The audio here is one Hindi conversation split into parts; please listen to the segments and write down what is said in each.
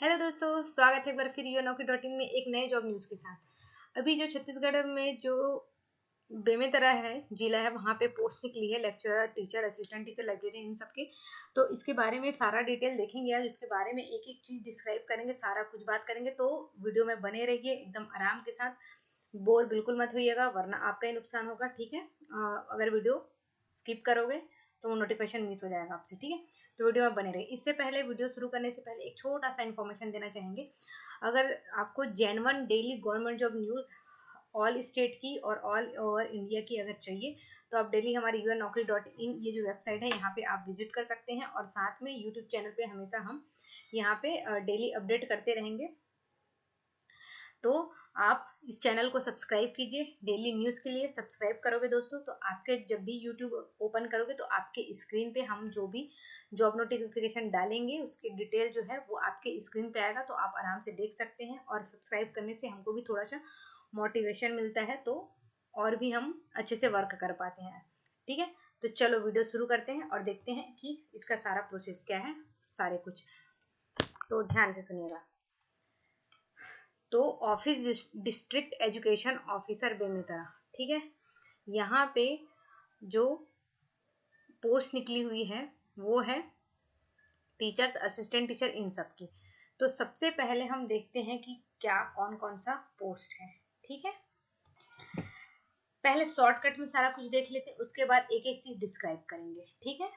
हेलो दोस्तों, स्वागत है एक बार फिर yournauckry.in में एक नए जॉब न्यूज़ के साथ। अभी जो छत्तीसगढ़ में जो बेमेतरा है जिला है, वहाँ पे पोस्ट निकली है lecturer, teacher, assistant teacher, librarian, इन सबके। तो इसके बारे में सारा डिटेल देखेंगे आज। इसके बारे में एक एक चीज़ डिस्क्राइब करेंगे, सारा कुछ बात करेंगे। तो वीडियो में बने रहिए एकदम आराम के साथ, बोर बिल्कुल मत होइएगा वरना आपका ही नुकसान होगा। ठीक है, अगर वीडियो स्किप करोगे तो वो नोटिफिकेशन मिस हो जाएगा आपसे। ठीक है, तो वीडियो में बने रहे। इससे पहले, वीडियो शुरू करने से पहले एक छोटा सा इन्फॉर्मेशन देना चाहेंगे। अगर आपको genuine daily government job news all state की और ऑल ओवर इंडिया की अगर चाहिए तो आप डेली हमारे yournauckry.in ये जो वेबसाइट है यहाँ पे आप विजिट कर सकते हैं। और साथ में यूट्यूब चैनल पे हमेशा हम यहाँ पे डेली अपडेट करते रहेंगे। तो आप इस चैनल को सब्सक्राइब कीजिए। डेली न्यूज़ के लिए सब्सक्राइब करोगे दोस्तों तो आपके जब भी यूट्यूब ओपन करोगे तो आपके स्क्रीन पे हम जो भी जॉब नोटिफिकेशन डालेंगे उसकी डिटेल जो है वो आपके स्क्रीन पे आएगा, तो आप आराम से देख सकते हैं। और सब्सक्राइब करने से हमको भी थोड़ा सा मोटिवेशन मिलता है, तो और भी हम अच्छे से वर्क कर पाते हैं। ठीक है, तो चलो वीडियो शुरू करते हैं और देखते हैं कि इसका सारा प्रोसेस क्या है, सारे कुछ। तो ध्यान से सुनिएगा। तो office district education officer Bemetara, ठीक है, यहाँ पे जो पोस्ट निकली हुई है वो है टीचर्स, असिस्टेंट टीचर, इन सब की। तो सबसे पहले हम देखते हैं कि क्या कौन कौन सा पोस्ट है। ठीक है, पहले शॉर्टकट में सारा कुछ देख लेते हैं, उसके बाद एक एक चीज डिस्क्राइब करेंगे। ठीक है,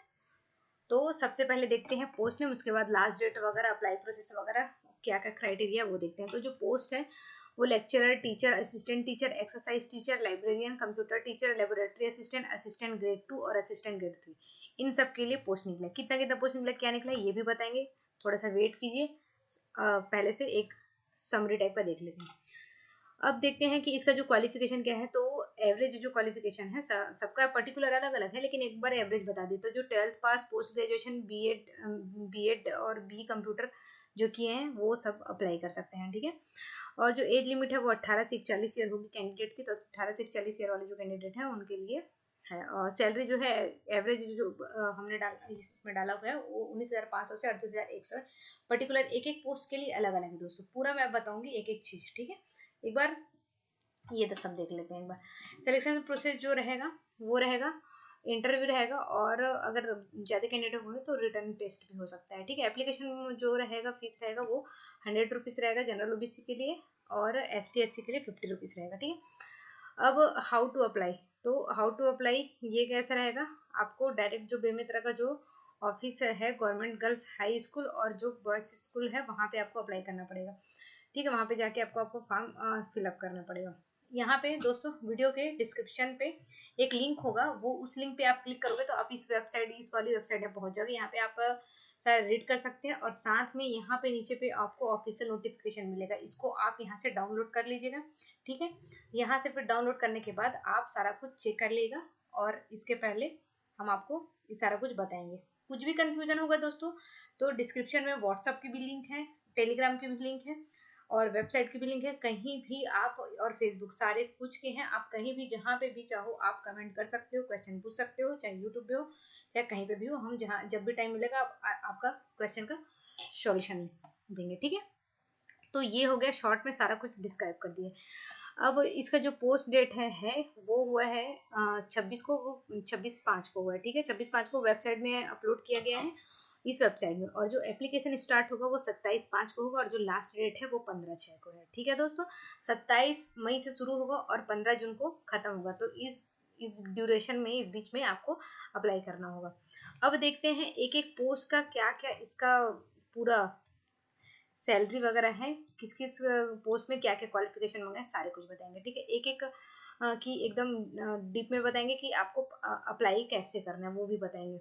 तो सबसे पहले देखते हैं पोस्ट नेम, उसके बाद लास्ट डेट वगैरह, अप्लाई प्रोसेस वगैरह, क्या क्या क्राइटेरिया वो देखते हैं। तो जो पोस्ट है वो lecturer, teacher, assistant teacher, exercise teacher, librarian, computer teacher, laboratory assistant, assistant grade 2 और असिस्टेंट ग्रेड 3, इन सब के लिए पोस्ट निकला। कितना कितना पोस्ट निकला, क्या निकला, ये भी बताएंगे। थोड़ा सा वेट कीजिए, पहले से एक समरी टाइप का देख लेते हैं। अब देखते हैं कि इसका जो क्वालिफिकेशन क्या है। तो एवरेज जो क्वालिफिकेशन है सबका पर्टिकुलर अलग अलग है, लेकिन एक बार एवरेज बता दी। तो जो 12th पास, पोस्ट ग्रेजुएशन, बीएड और बी कंप्यूटर जो किए हैं वो सब अप्लाई कर सकते हैं। ठीक है, और जो एज लिमिट है वो 18 से 41 ईयर होगी कैंडिडेट की। तो 18 से 41 ईयर वाले जो कैंडिडेट हैं उनके लिए है। और सैलरी जो है एवरेज जो हमने इसमें डाला हुआ है वो 19,500 से 38,100। पर्टिकुलर एक एक पोस्ट के लिए अलग अलग है दोस्तों, पूरा मैं बताऊंगी एक एक चीज। ठीक है, एक बार ये तो सब देख लेते हैं। एक बार सिलेक्शन प्रोसेस जो रहेगा वो रहेगा इंटरव्यू रहेगा, और अगर ज़्यादा कैंडिडेट होंगे तो रिटर्न टेस्ट भी हो सकता है। ठीक है, एप्लीकेशन जो रहेगा फीस रहेगा वो 100 रुपीज़ रहेगा जनरल ओबीसी के लिए, और ST SC के लिए 50 रुपीज़ रहेगा। ठीक है, अब हाउ टू अप्लाई। तो हाउ टू अप्लाई ये कैसा रहेगा, आपको डायरेक्ट जो बेमेतरा का जो ऑफिस है गवर्नमेंट गर्ल्स हाई स्कूल और जो बॉयज स्कूल है वहाँ पे आपको अप्लाई करना पड़ेगा। ठीक है, वहाँ पे जाके आपको फॉर्म फिलअप करना पड़ेगा। यहाँ पे दोस्तों वीडियो के डिस्क्रिप्शन पे एक लिंक होगा, वो उस लिंक पे आप क्लिक करोगे तो आप इस वाली वेबसाइट पे पहुंच जाओगे। यहाँ पे आप सारा रीड कर सकते हैं, और साथ में यहाँ पे नीचे पे आपको ऑफिशियल नोटिफिकेशन मिलेगा, इसको आप यहाँ से डाउनलोड कर लीजिएगा। ठीक है, यहाँ से फिर डाउनलोड करने के बाद आप सारा कुछ चेक कर लीजिएगा, और इसके पहले हम आपको ये सारा कुछ बताएंगे। कुछ भी कंफ्यूजन होगा दोस्तों तो डिस्क्रिप्शन में व्हाट्सएप की भी लिंक है, टेलीग्राम की भी लिंक है, और वेबसाइट की भी लिंक है। कहीं भी आप, और फेसबुक, सारे कुछ के हैं। आप कहीं भी जहाँ पे भी चाहो आप कमेंट कर सकते हो, क्वेश्चन पूछ सकते हो, चाहे यूट्यूब पे हो चाहे कहीं पे भी हो। हम जहाँ जब भी टाइम मिलेगा आपका क्वेश्चन का सॉल्यूशन देंगे। ठीक है, तो ये हो गया, शॉर्ट में सारा कुछ डिस्क्राइब कर दिया। अब इसका जो पोस्ट डेट है वो हुआ है 26/5 को हुआ है। ठीक है, 26/5 को वेबसाइट में अपलोड किया गया है इस वेबसाइट में, और जो एप्लीकेशन स्टार्ट होगा वो 27/5 को होगा, और जो लास्ट डेट है वो 15/6 को है। ठीक है दोस्तों, 27 मई से शुरू होगा और 15 जून को खत्म होगा। तो इस ड्यूरेशन में, इस बीच में आपको अप्लाई करना होगा। अब देखते हैं एक एक पोस्ट का क्या क्या इसका पूरा सैलरी वगैरह है, किस किस पोस्ट में क्या क्या क्वालिफिकेशन मांगा है, सारे कुछ बताएंगे। ठीक है, एक एक की एकदम डीप में बताएंगे कि आपको अप्लाई कैसे करना है वो भी बताएंगे।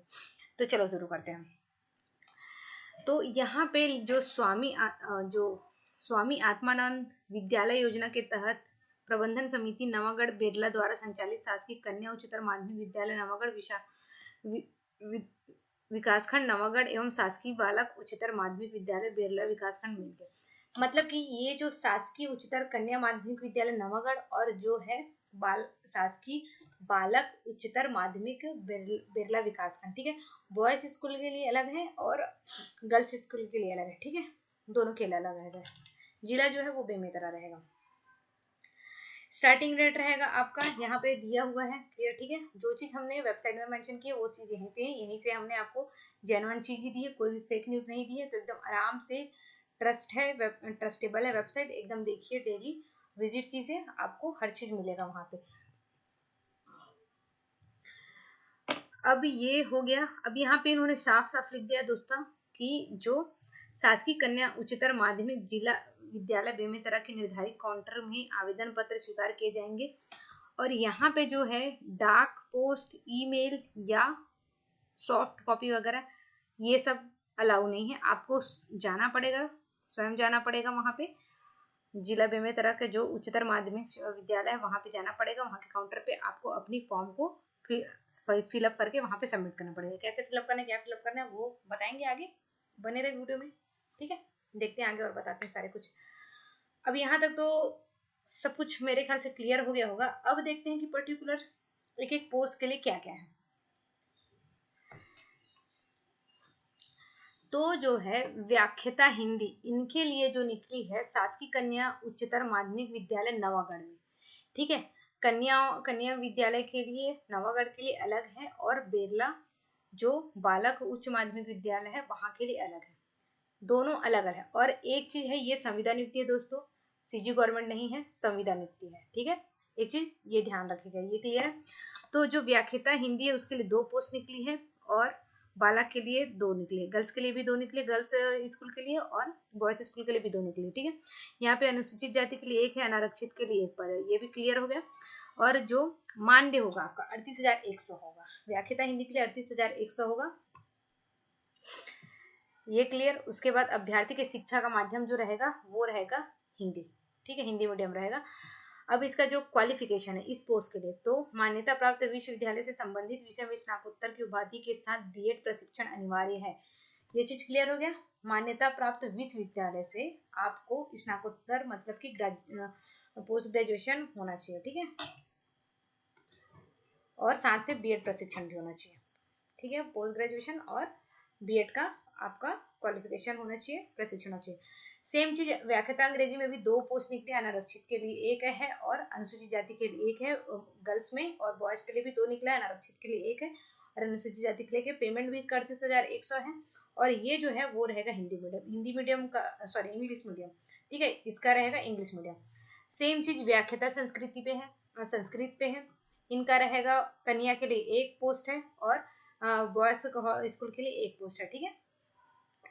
तो चलो शुरू करते हैं। तो यहाँ पे जो स्वामी आत्मानंद विद्यालय योजना के तहत प्रबंधन समिति नवागढ़ बेरला द्वारा संचालित शासकीय कन्या उच्चतर माध्यमिक विद्यालय नवागढ़ विकासखंड नवागढ़ एवं शासकीय बालक उच्चतर माध्यमिक विद्यालय बेरला विकासखंड मिलकर, मतलब कि ये जो शासकीय उच्चतर कन्या माध्यमिक विद्यालय नवागढ़ और जो है शासकीय बालक उच्चतर माध्यमिक बेरला विकासखंड, ठीक है, बॉयज स्कूल के लिए अलग है और गर्ल्स स्कूल के लिए अलग है। ठीक है, दोनों के लिए अलग रहेगा। जिला जो है वो बेमेतरा रहेगा। स्टार्टिंग रेट रहेगा आपका यहाँ पे दिया हुआ है, क्लियर, ठीक है। जो चीज हमने वेबसाइट में मेंशन की है वो चीज यहीं पे है, यहीं से हमने आपको जेन्युइन चीज ही दी है, कोई भी फेक न्यूज नहीं दी है। तो एकदम आराम से ट्रस्टेबल है वेबसाइट, एकदम देखिए, डेली विजिट कीजिए, आपको हर चीज मिलेगा वहां पे। अब ये हो गया। अब यहाँ पे इन्होंने साफ साफ लिख दिया दोस्तों कि जो शासकीय कन्या उच्चतर माध्यमिक जिला विद्यालय बेमेतरा के निर्धारित काउंटर में आवेदन पत्र स्वीकार किए जाएंगे। और यहाँ पे जो है डाक पोस्ट, ईमेल या सॉफ्ट कॉपी वगैरह ये सब अलाउ नहीं है, आपको जाना पड़ेगा, स्वयं जाना पड़ेगा वहां पे। जिला बेमेतरा के जो उच्चतर माध्यमिक विद्यालय है वहां पे जाना पड़ेगा, वहां के काउंटर पे आपको अपनी फॉर्म को फिलअप करके वहां पे सबमिट करना पड़ेगा। कैसे फिलअप करना है, क्या फिलअप करना है वो बताएंगे आगे, बने रहे वीडियो में, ठीक है। देखते हैं आगे और बताते हैं सारे कुछ। अब यहाँ तक तो सब कुछ मेरे ख्याल से क्लियर हो गया होगा। अब देखते हैं कि पर्टिकुलर एक एक पोस्ट के लिए क्या क्या है। तो जो है व्याख्याता हिंदी, इनके लिए जो निकली है शासकीय कन्या उच्चतर माध्यमिक विद्यालय नवागढ़ में, ठीक है। कन्या विद्यालय के लिए नवागढ़ के लिए अलग है, और बेरला जो बालक उच्च माध्यमिक विद्यालय है वहां के लिए अलग है, दोनों अलग अलग है। और एक चीज है, ये संविदा नियुक्ति है दोस्तों, सीजी गवर्नमेंट नहीं है, संविदा नियुक्ति है, ठीक है। एक चीज ये ध्यान रखिएगा, ये क्लियर है। तो जो व्याख्याता हिंदी है उसके लिए 2 पोस्ट निकली है, और बालक के लिए 2 निकले, गर्ल्स के लिए भी 2 निकले, गर्ल्स स्कूल के लिए, और बॉयज स्कूल के लिए भी 2 निकले, ठीक है। यहाँ पे अनुसूचित जाति के लिए 1 है, अनारक्षित के लिए 1 पद है, ये भी क्लियर हो गया। और जो मानदेय होगा आपका 38,100 होगा, व्याख्याता हिंदी के लिए 38,100 होगा, ये क्लियर। उसके बाद अभ्यर्थी के शिक्षा का माध्यम जो रहेगा वो रहेगा हिंदी, ठीक है, हिंदी मीडियम रहेगा। अब इसका जो क्वालिफिकेशन है इस पोस्ट के लिए, तो मान्यता प्राप्त विश्वविद्यालय से संबंधित विषय में स्नातकोत्तर की उपाधि के साथ बीएड प्रशिक्षण अनिवार्य है, ये चीज क्लियर हो गया। मान्यता प्राप्त विश्वविद्यालय से आपको स्नातकोत्तर मतलब कि पोस्ट ग्रेजुएशन होना चाहिए, ठीक है, और साथ में बीएड प्रशिक्षण भी होना चाहिए, ठीक है। पोस्ट ग्रेजुएशन और बीएड का आपका क्वालिफिकेशन होना चाहिए, प्रशिक्षण होना चाहिए। सेम चीज व्याख्याता अंग्रेजी में भी 2 पोस्ट निकले, अनारक्षित के लिए 1 है और अनुसूचित जाति के लिए 1 है गर्ल्स में, और बॉयज के लिए भी 2 निकला है, अनारक्षित के लिए 1 है, और अनुसूचित जाति के लिए पेमेंट भी इसका 38,100 है। और ये जो है वो रहेगा हिंदी मीडियम का, सॉरी इंग्लिश मीडियम, ठीक है, इसका रहेगा इंग्लिश मीडियम। सेम चीज व्याख्याता संस्कृति पे है, संस्कृत पे है, इनका रहेगा कन्या के लिए 1 पोस्ट है, और बॉयज स्कूल के लिए 1 पोस्ट है, ठीक है।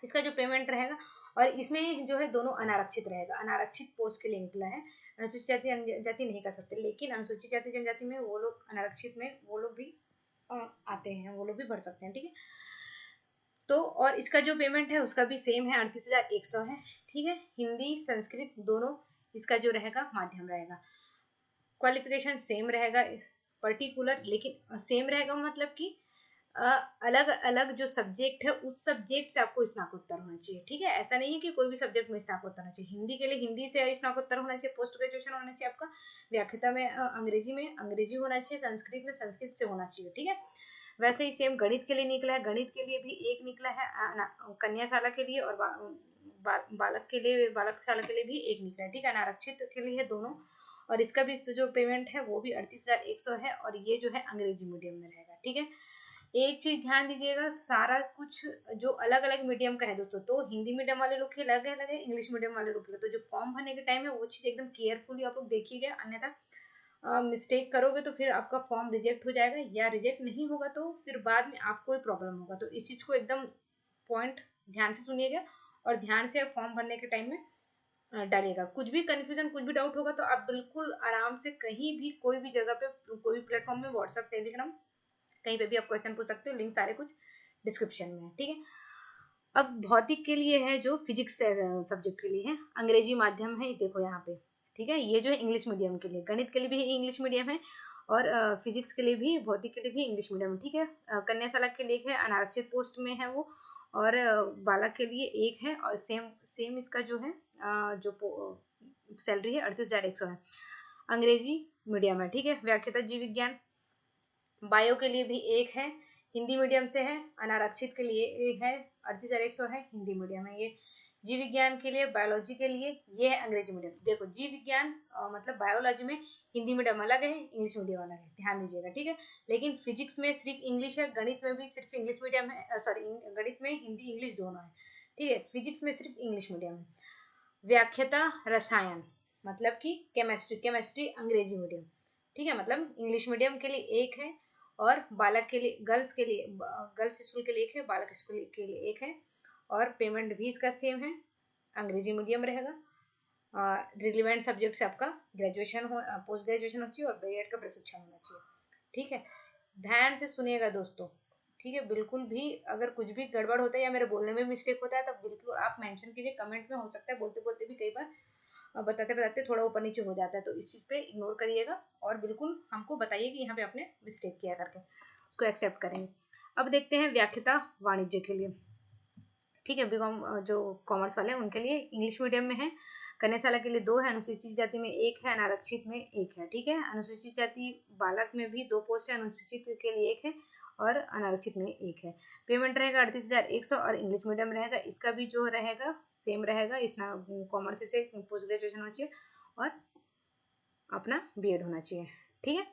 इसका जो पेमेंट रहेगा, और इसमें जो है दोनों अनारक्षित रहेगा, अनारक्षित पोस्ट के लिए निकला है। अनुसूचित जाति जनजाति नहीं कर सकते, लेकिन अनुसूचित जाति जनजाति में वो लोग, अनारक्षित में वो लोग भी आते हैं, वो लोग भी भर सकते हैं, ठीक है। तो और इसका जो पेमेंट है उसका भी सेम है, 38,100 है, ठीक है। हिंदी संस्कृत दोनों इसका जो रहेगा माध्यम रहेगा। क्वालिफिकेशन सेम रहेगा, पर्टिकुलर लेकिन सेम रहेगा, मतलब कि अलग अलग जो सब्जेक्ट है उस सब्जेक्ट से आपको स्नातकोत्तर होना चाहिए, ठीक है। ऐसा नहीं है कि कोई भी सब्जेक्ट में स्नातकोत्तर होना चाहिए, हिंदी के लिए हिंदी से स्नातकोत्तर होना चाहिए, पोस्ट ग्रेजुएशन होना चाहिए आपका, व्याख्याता में अंग्रेजी होना चाहिए, संस्कृत में संस्कृत से होना चाहिए, ठीक है। वैसे ही सेम गणित के लिए निकला है, गणित के लिए भी 1 निकला है कन्याशाला के लिए, और बालक के लिए, बालकशाला के लिए भी 1 निकला है, ठीक है। अनारक्षित के लिए है दोनों, और इसका भी जो पेमेंट है वो भी 38,100 है, और ये जो है अंग्रेजी मीडियम में रहेगा, ठीक है। एक चीज ध्यान दीजिएगा, सारा कुछ जो अलग अलग मीडियम का है दोस्तों, तो हिंदी मीडियम वाले लोग के अलग है, इंग्लिश मीडियम वाले लोग के, तो जो फॉर्म भरने के टाइम है वो चीज एकदम केयरफुली आप लोग देखिएगा, अन्यथा मिस्टेक करोगे तो फिर आपका फॉर्म रिजेक्ट हो जाएगा, या रिजेक्ट नहीं होगा तो फिर बाद में आपको प्रॉब्लम होगा। तो इस चीज को एकदम पॉइंट ध्यान से सुनिएगा, और ध्यान से फॉर्म भरने के टाइम में डालिएगा। कुछ भी कंफ्यूजन, कुछ भी डाउट होगा तो आप बिल्कुल आराम से कहीं भी, कोई भी जगह पे, कोई भी प्लेटफॉर्म में, व्हाट्सएप, टेलीग्राम, कहीं पे भी आप क्वेश्चन पूछ सकते हो, लिंक सारे कुछ डिस्क्रिप्शन में है, ठीक है। अब भौतिक के लिए है जो फिजिक्स सब्जेक्ट के लिए है, अंग्रेजी माध्यम है, देखो यहाँ पे, ठीक है। ये जो है इंग्लिश मीडियम के लिए, गणित के लिए भी इंग्लिश मीडियम है, और फिजिक्स के लिए भी, भौतिक के लिए भी इंग्लिश मीडियम, ठीक है। कन्याशाला के लिए है, अनारक्षित पोस्ट में है वो, और बालक के लिए 1 है, और सेम इसका जो है जो सैलरी है 38,100 है, अंग्रेजी मीडियम है, ठीक है। व्याख्याता जीव विज्ञान बायो के लिए भी 1 है, हिंदी मीडियम से है, अनारक्षित के लिए 1 है, 38,100 है, हिंदी मीडियम है। ये जीव विज्ञान के लिए, बायोलॉजी के लिए ये है अंग्रेजी मीडियम। देखो जीव विज्ञान मतलब बायोलॉजी में हिंदी मीडियम अलग है, इंग्लिश मीडियम अलग है, ध्यान दीजिएगा, ठीक है। लेकिन फिजिक्स में सिर्फ इंग्लिश है, गणित में भी सिर्फ इंग्लिश मीडियम है, सॉरी गणित में हिंदी इंग्लिश दोनों है, ठीक है। फिजिक्स में सिर्फ इंग्लिश मीडियम है। व्याख्याता रसायन मतलब कि केमिस्ट्री, केमिस्ट्री अंग्रेजी मीडियम, ठीक है। मतलब इंग्लिश मीडियम के लिए एक है और बालक के लिए, गर्ल्स के लिए, गर्ल्स स्कूल के लिए एक है, बालक स्कूल के लिए एक है। और पेमेंट भी इसका सेम है, अंग्रेजी मीडियम रहेगा। रिलेवेंट सब्जेक्ट से आपका ग्रेजुएशन हो, पोस्ट ग्रेजुएशन होना चाहिए और बीएड का प्रशिक्षण होना चाहिए, ठीक है। ध्यान से सुनिएगा दोस्तों, ठीक है। बिल्कुल भी अगर कुछ भी गड़बड़ होता है या मेरे बोलने में मिस्टेक होता है तो बिल्कुल आप मेंशन कीजिए कमेंट में। हो सकता है बोलते बोलते भी कई बार बताते बताते थोड़ा ऊपर नीचे हो जाता है, तो इस चीज पे इग्नोर करिएगा और बिल्कुल हमको बताइए कि यहाँ पे आपने मिस्टेक किया करके, उसको एक्सेप्ट करेंगे। अब देखते हैं व्याख्याता वाणिज्य के लिए, ठीक है। बीकॉम जो कॉमर्स वाले हैं उनके लिए इंग्लिश मीडियम में है। कन्याशाला के लिए 2 है, अनुसूचित जाति में 1 है, अनारक्षित में 1 है, ठीक है। अनुसूचित जाति बालक में भी 2 पोस्ट है, अनुसूचित के लिए 1 है और अनारक्षित में 1 है। पेमेंट रहेगा 38,100 और इंग्लिश मीडियम रहेगा। इसका भी जो रहेगा सेम रहेगा, इस कॉमर्स से पोस्ट ग्रेजुएशन होना चाहिए और अपना बीएड होना चाहिए, ठीक है।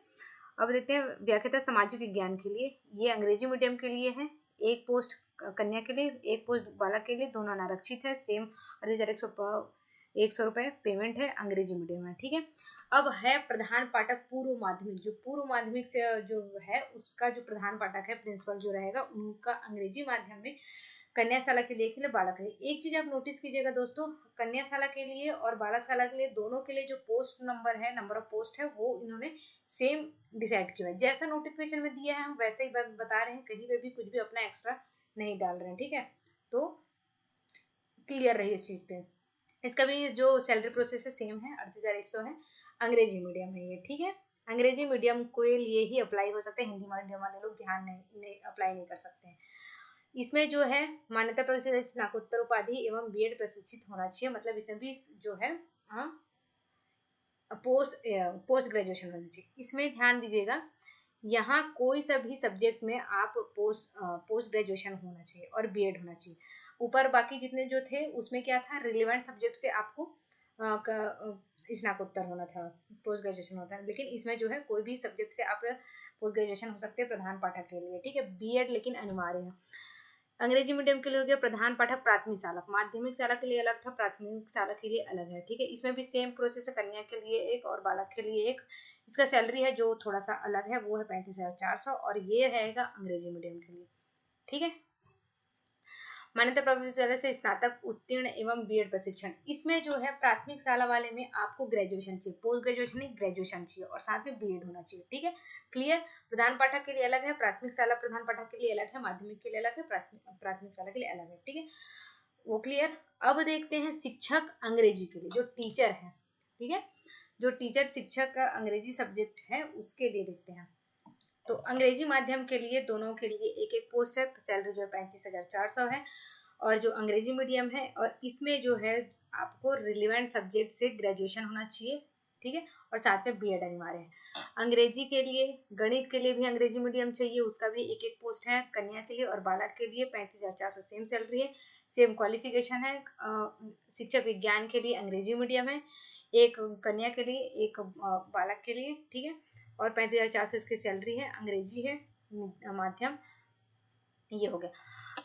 अब देखते हैं व्याख्याता सामाजिक विज्ञान के लिए, ये अंग्रेजी मीडियम के लिए है। 1 पोस्ट कन्या के लिए, 1 पोस्ट बालक के लिए, दोनों अनारक्षित है, सेम 38,100 रुपए पेमेंट है, अंग्रेजी मीडियम है, ठीक है। अब है प्रधान पाठक पूर्व माध्यमिक, जो पूर्व माध्यमिक से जो है उसका जो प्रधान पाठक है, प्रिंसिपल जो रहेगा, उनका अंग्रेजी माध्यम में कन्याशाला के लिए बालक के लिए। एक चीज आप नोटिस कीजिएगा दोस्तों, कन्याशाला के लिए और बालकशाला के लिए दोनों के लिए जो पोस्ट नंबर है, नंबर ऑफ पोस्ट है, वो इन्होंने सेम डिसाइड किया है। जैसा नोटिफिकेशन में दिया है हम वैसे ही बता रहे हैं, कहीं पे भी कुछ भी अपना एक्स्ट्रा नहीं डाल रहे हैं, ठीक है। तो क्लियर रही इस चीज पे। इसका भी जो सैलरी प्रोसेस है सेम है, 38,100 है, अंग्रेजी मीडियम है ये, ठीक है। अंग्रेजी मीडियम के लिए ही अप्लाई हो सकता है, हिंदी मीडियम वाले लोग ध्यान नहीं अप्लाई नहीं कर सकते हैं। इसमें जो है मान्यता प्राप्त स्नातकोत्तर उपाधि एवं बीएड प्रशिक्षित होना चाहिए, मतलब इसमें भी जो है पोस्ट ग्रेजुएशन होना चाहिए। इसमें ध्यान दीजिएगा, यहाँ कोई सा भी सब्जेक्ट में आप पोस्ट ग्रेजुएशन होना चाहिए और बीएड होना चाहिए। ऊपर बाकी जितने जो थे उसमें क्या था, रिलेवेंट सब्जेक्ट से आपको स्नातकोत्तर होना था, पोस्ट ग्रेजुएशन होता है। लेकिन इसमें जो है कोई भी सब्जेक्ट से आप पोस्ट ग्रेजुएशन हो सकते हैं प्रधान पाठक के लिए, ठीक है। बीएड लेकिन अनिवार्य है। अंग्रेजी मीडियम के लिए हो गया प्रधान पाठक प्राथमिक शाला, माध्यमिक शाला के लिए अलग था, प्राथमिक शाला के लिए अलग है, ठीक है। इसमें भी सेम प्रोसेस है, कन्या के लिए 1 और बालक के लिए 1। इसका सैलरी है जो थोड़ा सा अलग है, वो है 35,400 और ये रहेगा अंग्रेजी मीडियम के लिए, ठीक है। मान्यता प्राप्त विद्यालय से स्नातक उत्तीर्ण एवं बीएड प्रशिक्षण, इसमें जो है प्राथमिक शाला वाले में आपको ग्रेजुएशन चाहिए, पोस्ट ग्रेजुएशन नहीं ग्रेजुएशन चाहिए और साथ में बीएड होना चाहिए, ठीक है। क्लियर। प्रधान पाठक के लिए अलग है, प्राथमिक शाला प्रधान पाठक के लिए अलग है, माध्यमिक के लिए अलग है, प्राथमिक शाला के लिए अलग है, ठीक है, वो क्लियर। अब देखते हैं शिक्षक अंग्रेजी के लिए, जो टीचर है, ठीक है, जो टीचर शिक्षक का अंग्रेजी सब्जेक्ट है उसके लिए देखते हैं। तो अंग्रेजी माध्यम के लिए दोनों के लिए 1 पोस्ट है, सैलरी जो है 35,400 है और जो अंग्रेजी मीडियम है, और इसमें जो है आपको रिलेवेंट सब्जेक्ट से ग्रेजुएशन होना चाहिए, ठीक है, और साथ में बीएड अनिवार्य है। अंग्रेजी के लिए, गणित के लिए भी अंग्रेजी मीडियम चाहिए, उसका भी 1 पोस्ट है, कन्या के लिए और बालक के लिए 35,400 सेम सैलरी है, सेम क्वालिफिकेशन है। शिक्षक विज्ञान के लिए अंग्रेजी मीडियम है, 1 कन्या के लिए 1 बालक के लिए, ठीक है, और 35,400 इसकी सैलरी है, अंग्रेजी है माध्यम, ये हो गया।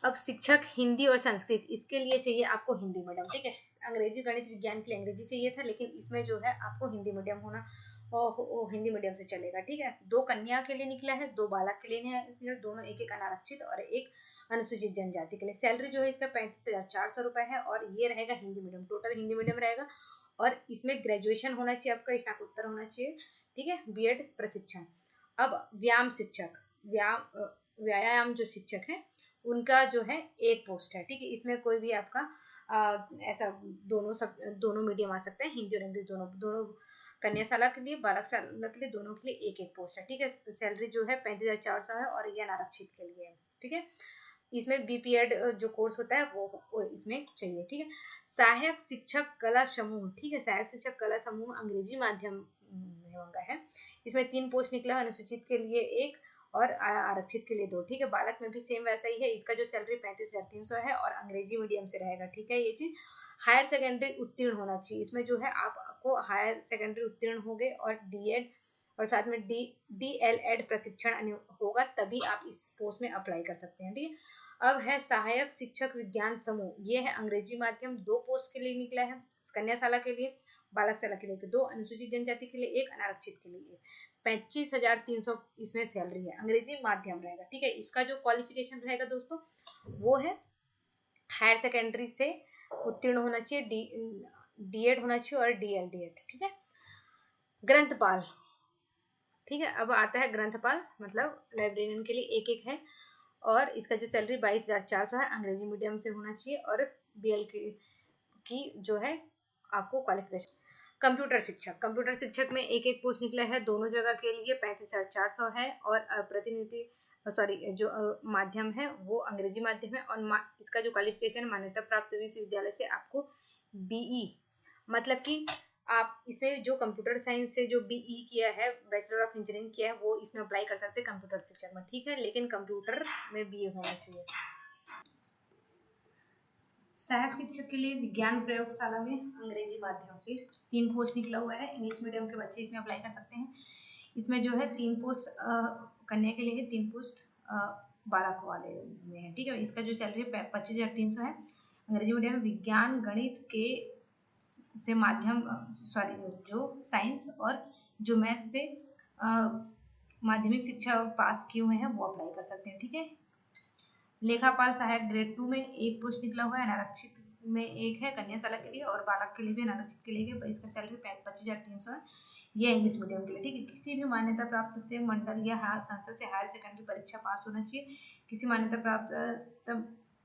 अब शिक्षक हिंदी और संस्कृत, इसके लिए चाहिए आपको हिंदी मीडियम, ठीक है। अंग्रेजी गणित विज्ञान के लिए अंग्रेजी चाहिए था, लेकिन इसमें जो है आपको हिंदी मीडियम होना और हिंदी मीडियम से चलेगा, ठीक है। 2 कन्या के लिए निकला है, 2 बालक के लिए निकला, दोनों 1 अनारक्षित और 1 अनुसूचित जनजाति के लिए। सैलरी जो है इसका 35,400 रुपए है और ये रहेगा Hindi medium, total Hindi medium रहेगा और इसमें ग्रेजुएशन होना चाहिए, आपका स्नातकोत्तर होना चाहिए, ठीक है, बीएड प्रशिक्षण। अब व्यायाम शिक्षक, व्यायाम जो शिक्षक है उनका जो है 1 पोस्ट है, ठीक है। इसमें कोई भी आपका ऐसा दोनों मीडियम आ सकते हैं, हिंदी और इंग्लिश दोनों कन्याशाला के लिए, बालकशाला के लिए, दोनों के लिए 1 पोस्ट है, ठीक है। सैलरी जो है 35,400 है और ये अनारक्षित के लिए है, ठीक है। इसमें बीपीएड जो कोर्स होता है वो इसमें चाहिए, ठीक है। सहायक शिक्षक कला समूह, ठीक है, सहायक शिक्षक कला समूह अंग्रेजी माध्यम का है, इसमें 3 पोस्ट निकला है, अनुसूचित के लिए 1 और आरक्षित के लिए 2। ठीक है, बालक में भी सेम वैसा ही है। इसका जो सैलरी 35,300 है और अंग्रेजी मीडियम से रहेगा। ठीक है, ये चीज हायर सेकेंडरी उत्तीर्ण होना चाहिए। इसमें जो है आपको हायर सेकेंडरी उत्तीर्ण हो गए और डीएड और साथ में डीएलएड प्रशिक्षण होगा, तभी आप इस पोस्ट में अप्लाई कर सकते हैं। ठीक है, अब है सहायक शिक्षक विज्ञान समूह। ये है अंग्रेजी माध्यम, 2 पोस्ट के लिए निकला है, कन्याशाला के लिए, बालकशाला के लिए 2, अनुसूचित जनजाति के लिए 1, अनारक्षित के लिए 1। 25,300 इसमें सैलरी है, अंग्रेजी माध्यम रहेगा। ठीक है, इसका जो क्वालिफिकेशन रहेगा दोस्तों वो है हायर सेकेंडरी से उत्तीर्ण होना चाहिए, डीएड होना चाहिए और डीएलडीएड। ठीक है, ग्रंथपाल। ठीक है, अब आता है ग्रंथपाल, मतलब लाइब्रेरियन के लिए 1 है और इसका जो सैलरी 22,400 है, अंग्रेजी मीडियम से होना चाहिए और बीएल की जो है आपको क्वालिफिकेशन। कंप्यूटर शिक्षक में 1 पोस्ट निकला है दोनों जगह के लिए, 35,400 है और प्रतिनिधि जो माध्यम है वो अंग्रेजी माध्यम है और इसका जो क्वालिफिकेशन मान्यता प्राप्त विश्वविद्यालय से आपको बीई, मतलब कि आप इसमें जो कंप्यूटर साइंस से जो बीई किया है, बैचलर ऑफ इंजीनियरिंग किया है, वो इसमें अप्लाई कर सकते हैं कंप्यूटर शिक्षक में। ठीक है, लेकिन कंप्यूटर में बीए होना चाहिए। सहायक शिक्षक के लिए विज्ञान प्रयोगशाला में अंग्रेजी माध्यम के 3 पोस्ट निकला हुआ है। इंग्लिश मीडियम के बच्चे इसमें अप्लाई कर सकते हैं। इसमें जो है 3 पोस्ट कन्या के लिए है, 3 पोस्ट बालक वाले में है। ठीक है, इसका जो सैलरी 25,300 है, अंग्रेजी मीडियम विज्ञान गणित के से माध्यम जो साइंस और जो मैथ से माध्यमिक शिक्षा पास किए हुए हैं वो अप्लाई कर सकते हैं। ठीक है, लेखापाल सहायक ग्रेड 2 में 1 पोस्ट निकला हुआ है, अनारक्षित में 1 है कन्याशाला के लिए और बालक के लिए भी अनारक्षित के लिए है। इसका सैलरी 25,300 है, ये इंग्लिश मीडियम के लिए। ठीक है, किसी भी मान्यता प्राप्त से मंडल या संस्था से हायर सेकेंडरी परीक्षा पास होना चाहिए। किसी मान्यता प्राप्त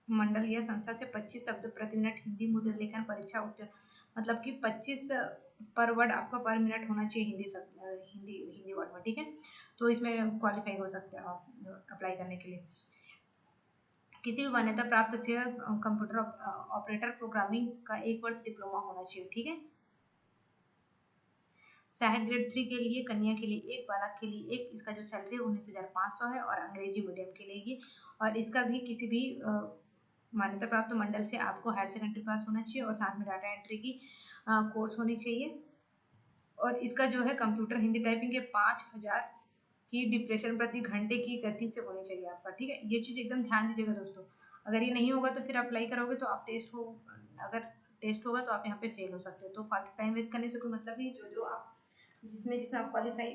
मंडल या संस्था से 25 शब्द प्रति मिनट हिंदी मुद्रण लेखन परीक्षा उत्तीर्ण, मतलब कि 25 पर वर्ड आपका पर मिनट होना चाहिए हिंदी वर्ड में। ठीक है, तो इसमें क्वालिफाई हो सकते हैं आप अप्लाई करने के लिए। किसी भी मान्यता प्राप्त से कंप्यूटर ऑपरेटर प्रोग्रामिंग का 1 वर्ष डिप्लोमा होना चाहिए। ठीक है, सहायक ग्रेड 3 के लिए कन्या के लिए 1, बालक के लिए 1। इसका जो सैलरी 19,500 है और अंग्रेजी मीडियम के लिए ये, और इसका भी किसी भी मान्यता प्राप्त मंडल से आपको हायर सेकेंडरी पास होना चाहिए और साथ में डाटा एंट्री की कोर्स होनी चाहिए। और इसका जो है कंप्यूटर हिंदी टाइपिंग के 5,000 की डिप्रेशन प्रति घंटे की गति से होनी चाहिए आपका। ठीक है, ये चीज एकदम ध्यान दीजिएगा दोस्तों, अगर ये नहीं होगा तो फिर अप्लाई करोगे तो आप अगर टेस्ट होगा तो आप यहाँ पे फेल हो सकते हो। तो फालतू टाइम वेस्ट करने से कोई मतलब नहीं। जो आप जिसमें आप क्वालिफाई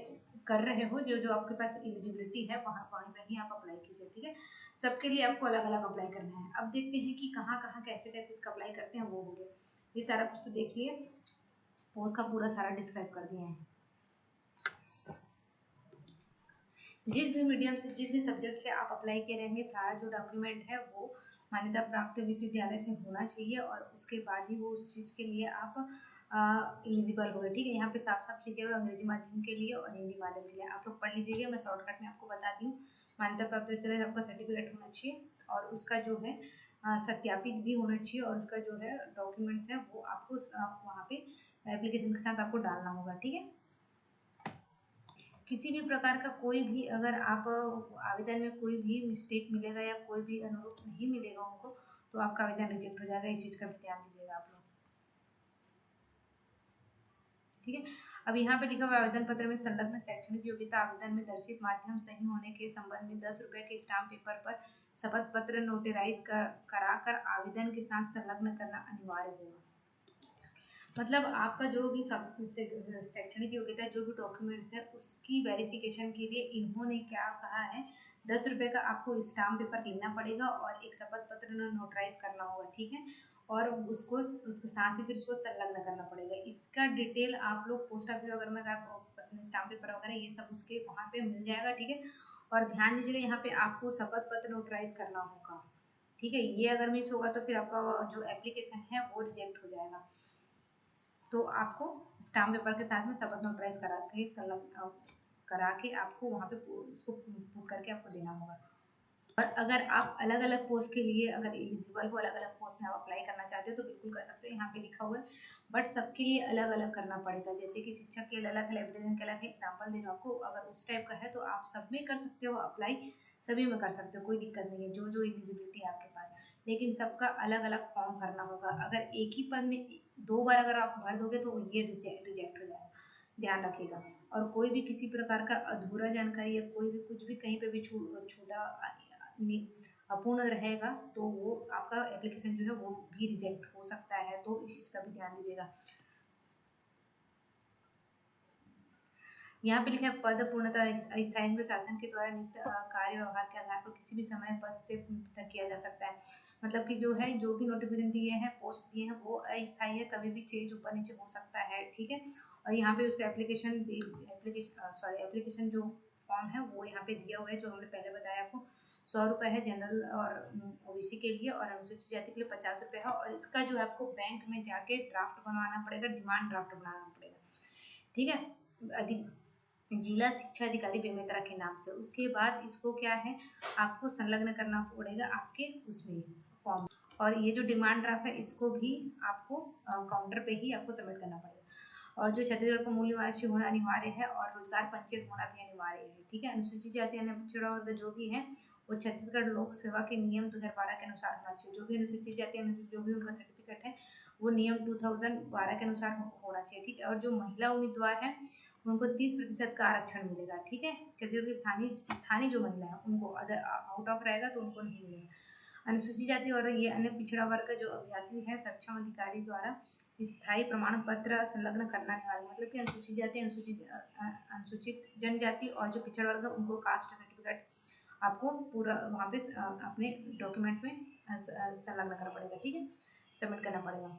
कर रहे हो, जो आपके पास एलिजिबिलिटी है वहीं आप अप्लाई कीजिए। ठीक है, सबके लिए आपको अलग अलग अप्लाई करना है। अब देखते हैं कि कहाँ कहाँ कैसे कैसे इसका अप्लाई करते हैं। वो हो गया, ये सारा कुछ तो देख लिए, पोस्ट का पूरा सारा डिस्क्राइब कर दिए हैं। जिस भी मीडियम से, जिस भी सब्जेक्ट से आप अप्लाई किए रहेंगे, सारा जो डॉक्यूमेंट है वो मान्यता प्राप्त विश्वविद्यालय से होना चाहिए और उसके बाद ही वो उस चीज़ के लिए आप एलिजिबल होगा। ठीक है, यहाँ पे साफ साफ लिखे हुए अंग्रेजी माध्यम के लिए और हिंदी माध्यम के लिए। आप लोग पढ़ लीजिएगा, मैं शॉर्टकट में आपको बता दी हूँ। मान्यता प्राप्त विश्वविद्यालय आपका सर्टिफिकेट होना चाहिए और उसका जो है सत्यापित भी होना चाहिए और उसका जो है डॉक्यूमेंट्स है वो आपको वहाँ पे एप्लीकेशन के साथ आपको डालना होगा। ठीक है, किसी भी प्रकार का कोई भी अगर आप आवेदन में कोई भी मिस्टेक मिलेगा या कोई भी अनुरूप नहीं मिलेगा उनको, तो आपका आवेदन रिजेक्ट हो जाएगा। इस चीज़ का भी ध्यान दीजिएगा आप लोग। ठीक है, अब यहाँ पे लिखा हुआ आवेदन पत्र में संलग्न शैक्षणिक योग्यता आवेदन में दर्शित माध्यम सही होने के संबंध में 10 रुपए के स्टाम्प पेपर पर शपथ पत्र नोटराइज कराकर आवेदन के साथ संलग्न करना अनिवार्य होगा। मतलब आपका जो भी शैक्षणिक योग्यता जो भी डॉक्यूमेंट्स है उसकी वेरिफिकेशन के लिए इन्होंने क्या कहा है, 10 रुपए का आपको स्टाम्प पेपर लेना पड़ेगा और एक शपथ पत्र नोटराइज करना होगा। ठीक है, और उसके साथ ही फिर उसको संलग्न करना पड़ेगा। इसका डिटेल आप लोग पोस्ट ऑफिस वगैरह में स्टाम्प पेपर वगैरह ये सब उसके वहाँ पे मिल जाएगा। ठीक है, और ध्यान दीजिएगा यहाँ पे आपको शपथ पत्र नोटराइज करना होगा। ठीक है, ये अगर मिस होगा तो फिर आपका जो एप्लीकेशन है वो रिजेक्ट हो जाएगा। तो आपको स्टाम्प पेपर के साथ में शपथ नोटराइज करा के आपको वहाँ पे उसको पुट करके आपको देना होगा। और अगर आप अलग अलग पोस्ट के लिए अगर एलिजिबल हो, अलग अलग पोस्ट में आप अप्लाई करना चाहते हो तो बिल्कुल कर सकते हो, यहाँ पे लिखा हुआ है। बट सबके लिए अलग अलग करना पड़ेगा, जैसे कि शिक्षक के अलग, लाइब्रेरियन के अलग है। एग्जाम्पल दे रहा हूँ आपको, अगर उस टाइप का है तो आप सब में कर सकते हो अप्लाई, सभी में कर सकते हो, कोई दिक्कत नहीं है, जो जो एलिजिबिलिटी है आपके पास। लेकिन सबका अलग अलग फॉर्म भरना होगा। अगर एक ही पद में 2 बार अगर आप भर दोगे तो ये रिजेक्ट हो जाएगा, ध्यान रखिएगा। और कोई भी किसी प्रकार का अधूरा जानकारी या कोई भी कुछ भी कहीं पे भी छूटा अपूर्ण रहेगा तो वो आपका एप्लीकेशन जो है वो भी रिजेक्ट हो सकता है, तो इस चीज का भी ध्यान दीजिएगा। यहाँ पे लिखा है पद पूर्णतः स्थायी शासन के द्वारा नियुक्त कार्य व्यवहार के आधार पर किसी भी समय पद से पृथक किया जा सकता है। मतलब कि जो है, जो भी नोटिफिकेशन दिए हैं, पोस्ट दिए हैं, वो अस्थायी है, कभी भी चेंज ऊपर नीचे हो सकता है, ठीक है। और यहाँ पे उसका एप्लीकेशन जो फॉर्म है वो यहाँ पे दिया हुआ है, जो हमने पहले बताया आपको। 100 रुपये है जनरल और ओबीसी के लिए, और अनुसूचित जाति के लिए 50 रुपये है। और इसका जो है आपको बैंक में जाके ड्राफ्ट बनवाना पड़ेगा, डिमांड ड्राफ्ट बनाना पड़ेगा, ठीक है। अधिक जिला शिक्षा अधिकारी बेमेतरा के नाम से। उसके बाद इसको क्या है, आपको संलग्न करना पड़ेगा आपके उसमें फॉर्म। और ये जो डिमांड ड्राफ्ट है इसको भी आपको काउंटर पे ही आपको सबमिट करना पड़ेगा। और जो छत्तीसगढ़ को मूल निवासी होना अनिवार्य है और रोजगार पंजीयक होना भी अनिवार्य है, ठीक है। अनुसूचित जाति अन्य पिछड़ा वर्ग जो भी है वो छत्तीसगढ़ लोक सेवा के नियम 2012 के अनुसार होना चाहिए। जो भी अनुसूचित जाति जो भी उनका सर्टिफिकेट है वो नियम 2012 के अनुसार होना चाहिए, ठीक है। और जो महिला उम्मीदवार है उनको 30% का आरक्षण मिलेगा, ठीक है। छत्तीसगढ़ की स्थानीय जो महिला है उनको, अगर आउट ऑफ रहेगा तो उनको नहीं मिलेगा। अनुसूचित जाति और ये अन्य पिछड़ा वर्ग का जो अभ्यर्थी है सक्षम अधिकारी द्वारा स्थायी प्रमाण पत्र संलग्न करना अनिवार्य। मतलब कि अनुसूचित जाति, अनुसूचित जनजाति और जो पिछड़ा वर्ग उनको कास्ट सर्टिफिकेट आपको पूरा वहाँ पे अपने डॉक्यूमेंट में संलग्न करना पड़ेगा, ठीक है, सबमिट करना पड़ेगा।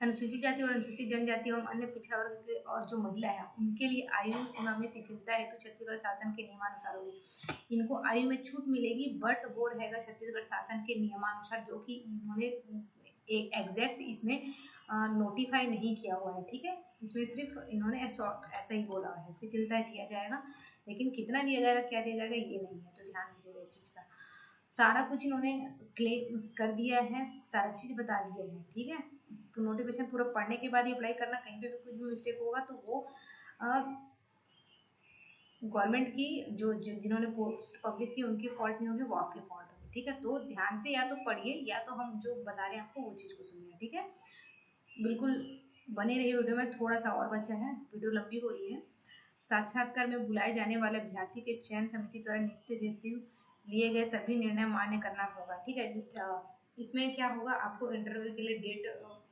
अनुसूचित जाति और अनुसूचित जनजाति एवं अन्य पिछड़ा वर्ग के और जो महिला है उनके लिए आयु सीमा में शिथिलता हेतु छत्तीसगढ़ शासन के नियमानुसार होगी। इनको आयु में छूट मिलेगी, बट वो रहेगा छत्तीसगढ़ शासन के नियमानुसार, जो कि इन्होंने एक एग्जैक्ट इसमें नोटिफाई नहीं किया हुआ है, ठीक है। इसमें सिर्फ इन्होंने ऐसा ही बोला है, शिथिलता दिया जाएगा, लेकिन कितना दिया जाएगा, क्या दिया जाएगा, ये नहीं है, तो ध्यान दीजिएगा इस चीज का। सारा कुछ इन्होंने क्लेम कर दिया है, सारा चीज बता दिया है, ठीक है। तो नोटिफिकेशन पूरा पढ़ने के बाद ही अप्लाई करना, कहीं पे भी कुछ भी मिस्टेक होगा तो वो गवर्नमेंट की जो जिन्होंने पोस्ट पब्लिश की उनकी फॉल्ट नहीं होगी, वो आपकी फॉल्ट होगी, ठीक है। तो ध्यान से या तो पढ़िए या तो हम जो बता रहे हैं आपको वो चीज़ को सुनिए, ठीक है। बिल्कुल बने रहिए वीडियो में, थोड़ा सा और बचा है, वीडियो लंबी हो रही है। साक्षात्कार में बुलाए जाने वाले अभ्यर्थी के चयन समिति द्वारा नियुक्त हेतु लिए गए सभी निर्णय मान्य करना होगा, ठीक है। इसमें क्या होगा, आपको इंटरव्यू के लिए डेट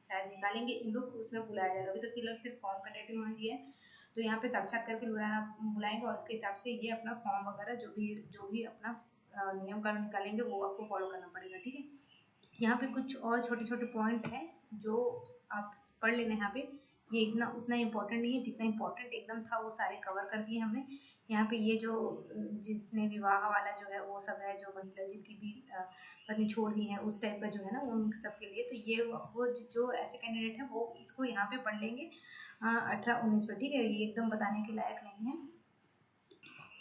शायद निकालेंगे इन लोग, उसमें बुलाया जाएगा। अभी तो फिलहाल सिर्फ फॉर्म का डेट उन्होंने दिया है, तो यहाँ पे साक्षात्कार के बुलाएंगे और उसके हिसाब से ये अपना फॉर्म वगैरह जो भी अपना नियम कानून निकालेंगे वो आपको फॉलो करना पड़ेगा, ठीक है। यहाँ पे कुछ और छोटे छोटे पॉइंट है जो आप पढ़ लेना। यहाँ पे ये इतना उतना इम्पोर्टेंट नहीं है, जितना इम्पोर्टेंट एकदम था वो सारे कवर कर दिए हमने। यहाँ पे ये जो जिसने विवाह वाला जो है वो सब है, जो महिला जिनकी भी पत्नी छोड़ दी है उस टाइप का जो है ना, उन सब के लिए। तो ये वो जो ऐसे कैंडिडेट है वो इसको यहाँ पे पढ़ लेंगे 18-19 पे, ठीक है। ये एकदम बताने के लायक नहीं है।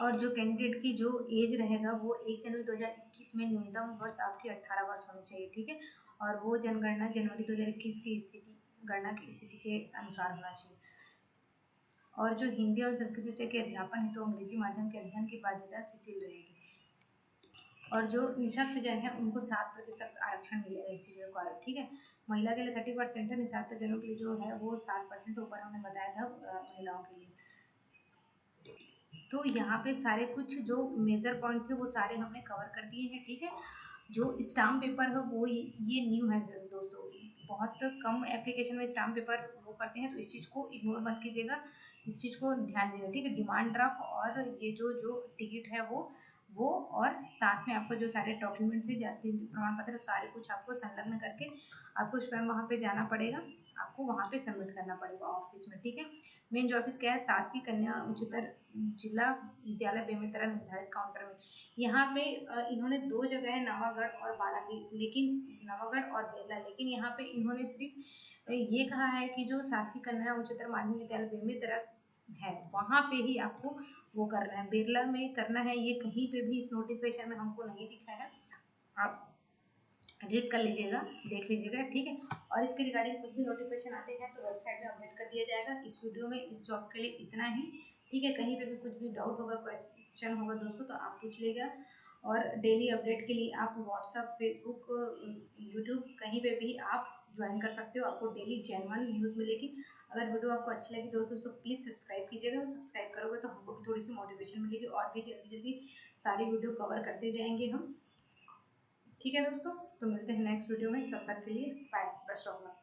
और जो कैंडिडेट की जो एज रहेगा वो 1 जनवरी 2021 में न्यूनतम वर्ष आपकी 18 वर्ष होनी चाहिए, ठीक है। और वो जनगणना जनवरी 2021 की स्थिति गणना की स्थिति के अनुसार होना चाहिए। और जो हिंदी और संस्कृत विषय के अध्यापन है तो अंग्रेजी माध्यम के अध्ययन की बाध्यता शिथिल रहेगी। और जो निःशक्त जन है उनको 7% आरक्षण मिलेगा इस चीज़ को, ठीक है। महिला के लिए 30% है, निःशक्त जनों के लिए जो है वो 7% ऊपर हमने बताया था महिलाओं के लिए। तो यहाँ पे सारे कुछ जो मेजर पॉइंट थे वो सारे हमने कवर कर दिए हैं, ठीक है। जो स्टाम्प पेपर है वो ये न्यू है दोस्तों, बहुत कम एप्लीकेशन में स्टाम्प पेपर वो करते हैं, तो इस चीज़ को इग्नोर मत कीजिएगा, इस चीज़ को ध्यान दीजिएगा, ठीक है। डिमांड ड्राफ्ट और ये जो टिकट है वो और साथ में आपको जो सारे डॉक्यूमेंट्स है, जाति प्रमाण पत्र, सारे कुछ आपको संलग्न करके आपको स्वयं वहाँ पे जाना पड़ेगा, आपको वहाँ पे सबमिट करना पड़ेगा ऑफिस में, ठीक है। मेन जो ऑफिस क्या है, शासकीय कन्या उच्चतर जिला विद्यालय बेमेतरा निर्धारित काउंटर में। यहाँ पे इन्होंने 2 जगह है, नवागढ़ और बालाघाट, लेकिन नवागढ़ और बेला, लेकिन यहाँ पे इन्होंने सिर्फ ये कहा है कि जो शासकीय कन्या उच्चतर माध्यमिक विद्यालय बेमेतरा है वहाँ पे ही आपको वो करना है, बिरला में करना है। ये कहीं पे भी इस नोटिफिकेशन में हमको नहीं दिखा है, आप रीड कर लीजिएगा, देख लीजिएगा, ठीक है। और इसके रिगार्डिंग कुछ भी नोटिफिकेशन आते हैं तो वेबसाइट में अपडेट कर दिया जाएगा। इस वीडियो में इस जॉब के लिए इतना ही, ठीक है। कहीं पे भी कुछ भी डाउट होगा, क्वेश्चन होगा दोस्तों, तो आप पूछ लीजिएगा। और डेली अपडेट के लिए आप व्हाट्सअप, फेसबुक, यूट्यूब कहीं पे भी आप ज्वाइन कर सकते हो, आपको डेली जेन्युइन न्यूज़ मिलेगी। अगर वीडियो आपको अच्छी लगी दोस्तों तो प्लीज़ सब्सक्राइब कीजिएगा, सब्सक्राइब करोगे तो हमको भी थोड़ी सी मोटिवेशन मिलेगी और भी जल्दी जल्दी सारी वीडियो कवर करते जाएंगे हम, ठीक है दोस्तों। तो मिलते हैं नेक्स्ट वीडियो में, तब तक के लिए बाय, बेस्ट ऑफ लक।